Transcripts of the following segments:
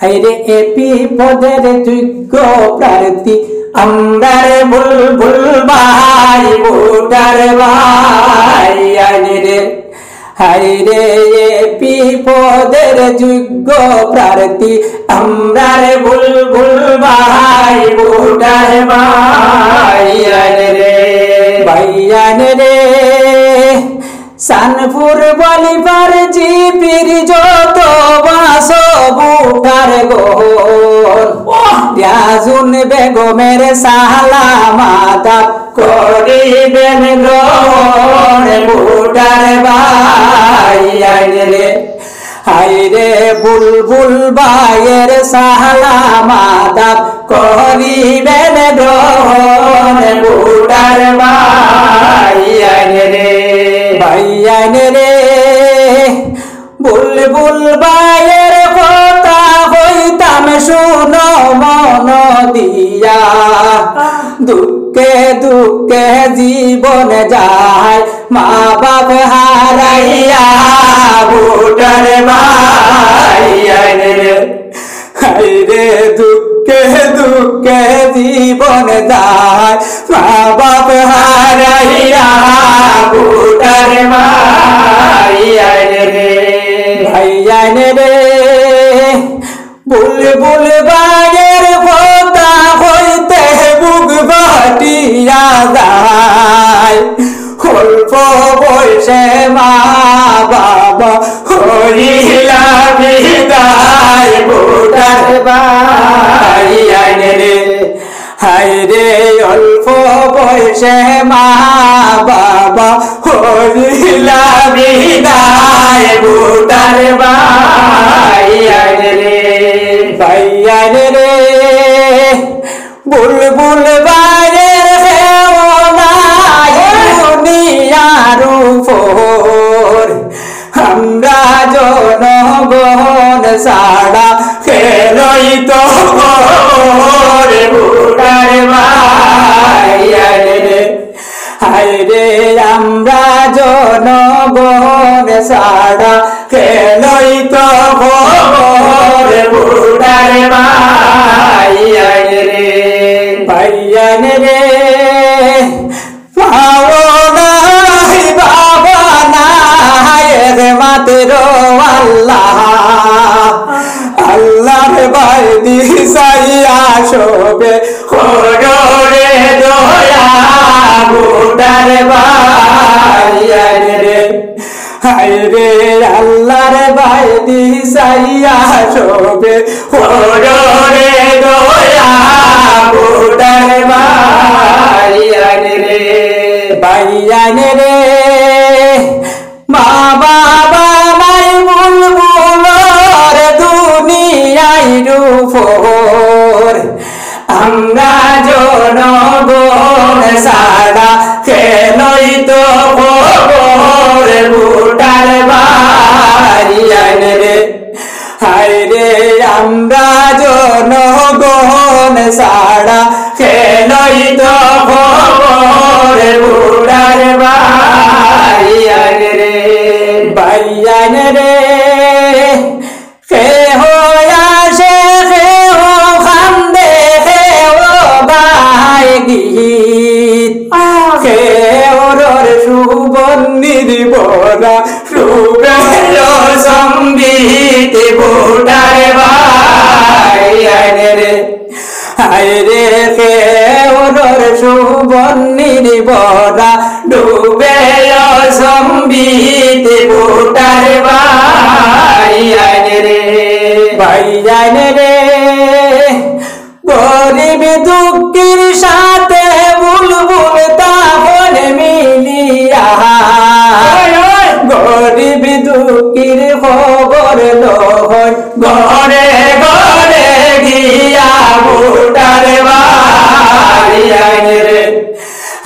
হাইরে এপি পদের যোগ্য প্রার্থী আমরা রে বুলবুল ভাই ভোটার ভাই হাইরে এপি পদের যোগ্য প্রার্থী আমরা রে বুলবুল ভাই ভোটার ভাই রে সানপুর বলিবার জিপির যত বাসো ভোটার গোল রিয়াজুন বেগমের সালামাতা করিবেন গ্রহণ ভোটার ভাই হাইরে বুলবুল ভাইয়ের সালামাতা করিবেন গ্রহণ ভোটার ভাই রে বুলবুল ভাইয়ের কথা হইতাম শুনো মন দিয়া দুঃখে দুঃখে জীবন যায় মা বাপ হারাইয়া ভোটার ভাই হাইরে দুঃখে দুঃখে জীবন যায় মা বাপ হারাইয়া ভোটার ভাই রে বুলবুল ভাইয়ের কথা হইতে বুক বাটিয়া যায় অল্প বয়সে মা বাবা হইলা বিদায় ভোটার ভাই হাইরে অল্প বয়সে মা বাবা হইলা বিদায় ভোটার ভাই রে বুলবুল ভাইয়ের দুনিয়ার উপর আমরা জনগণ সাড়া খেলই তো ভোটার ভাই হাইরে আমরা জনগণ সাড়া খেলই তো ভোটার ভাই রে পাওনাই বাবা নাই রে মাত্র আল্লাহ আল্লাহর বাইদি সাইয়া শোবে রে দয়া ভোটার ভাই হাইরে আল্লাহর বাইদি সাইয়া শোবে রে দয়া ভোটার ভাই রে মা বাবা নাই বুলবুল দুনিয়ার উপর আমরা জনগণ সাড়া খেলই তো ভোটার ভাই হাইরে আমরা জনগণ সাড়া খেলই তো ভোটার ভাই রে কে আসে কে খান্দে কে ভাই গীত কে ওর সুবর্ণির বরা সুবেল সঙ্গীত ভোটার ভাই রে হাইরে কে ওর সুবর্ণির বরা ডুবে সম্বিত ভোটার ভাই রে গরিব দুঃখীর সাথে বুলবুল তাহল মিলিয়া গরিব দুঃখীর খবর লয় ঘরে ঘরে গিয়া ভোটার ভাই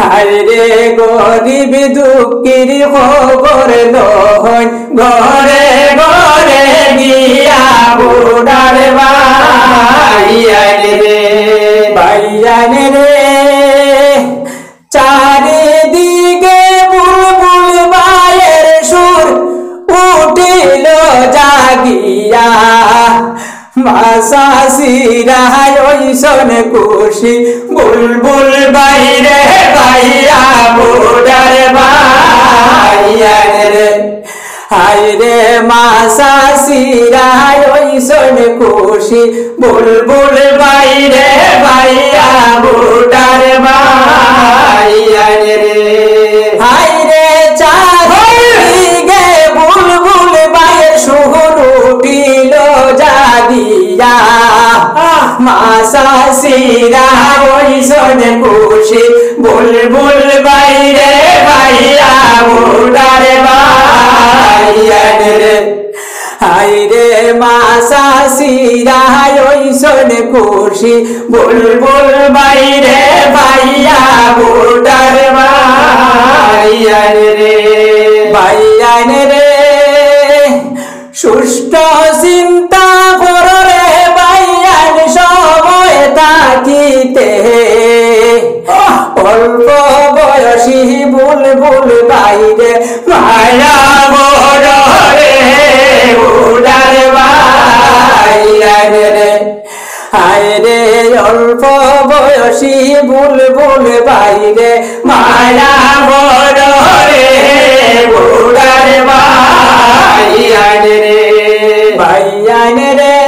হাইরে গরিব দুঃখীর খবর লয় ঘরে ঘরে গিয়া ভোটার ভাই রে চারিদিকে বুলবুল ভাইয়ের সুর উঠিল জাগিয়া সাসিরা ওইসন খুশি বুলবুল বাইরে ভাইয়া বুডার ভাইয়া রে হায়রে মা সাসিরা ওইসন খুশি বুলবুল বাইরে ভাইয়া বুডার ভাইয়া রে হায়রে চারিগে বুলবুল বাইয়ের সুর উঠিল জাগিয়া মা সাসিরা ওইসন খুশি বুলবুল বাইরে ভাইয়া বুডার ভাইয়া রে হায়রে মা সাসিরা ওইসন খুশি বুলবুল বাইরে ভাইয়া বুডার ভাইয়া রে ভাইয়া রে সুষ্ঠ চিন্তা করে ভাইয়ান সময় থাকিতে অল্প বয়সী বুলবুল বাইরে ভাইয়া বড়রে উড়ার ভাইয়া রে হায়রে অল্প বয়সী বুলবুল বাইরে মায়া বড়রে উড়ার ভাইয়া রে ভাইয়া রে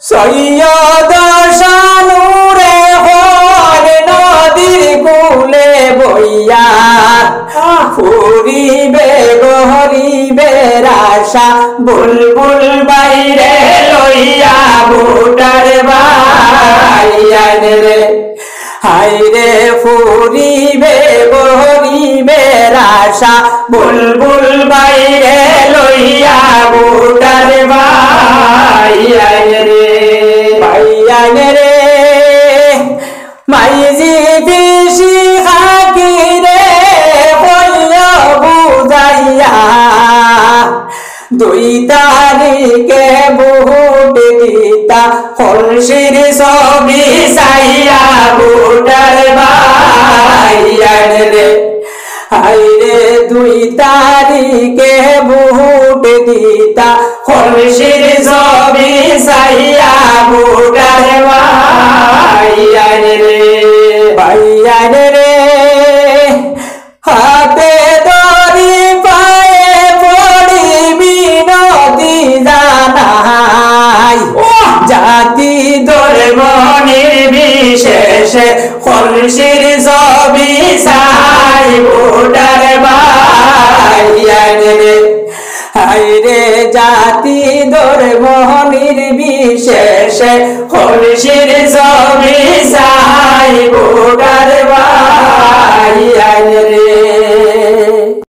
সৈয়দ শানুরে হর নদীর কুলে বইয়া ফুরিবে গহরিবে রাশা বুলবুল বাইরে লইয়া বুটার ভাইয়া রে হায়রে ফুরিবে গহরিবে রাশা বুলবুল বাইরে লইয়া বুটার ভাইয়া রে ভাইয়া রে মাইজি পিসি খাকি রে হইয়া বুঝাইয়া দুই তারিখে বুট দিতা কলসির ছবি চাইয়া বুটার ভাইয়া রে হায়রে দুই তারিখে বুট দিতা কলসির ছবি চাইয়া বুটার ভাইয়া রে ভাইয়া রে হাতে ধরি পায়ে পড়ি বিনতি জানাই জাতি ধর্ম নির্বিশেষে কলসির ছবি চাই বুটার ভাইয়া রে হায়রে জাতি ধর্ম নির্বিশেষে কলসির ছবি চাই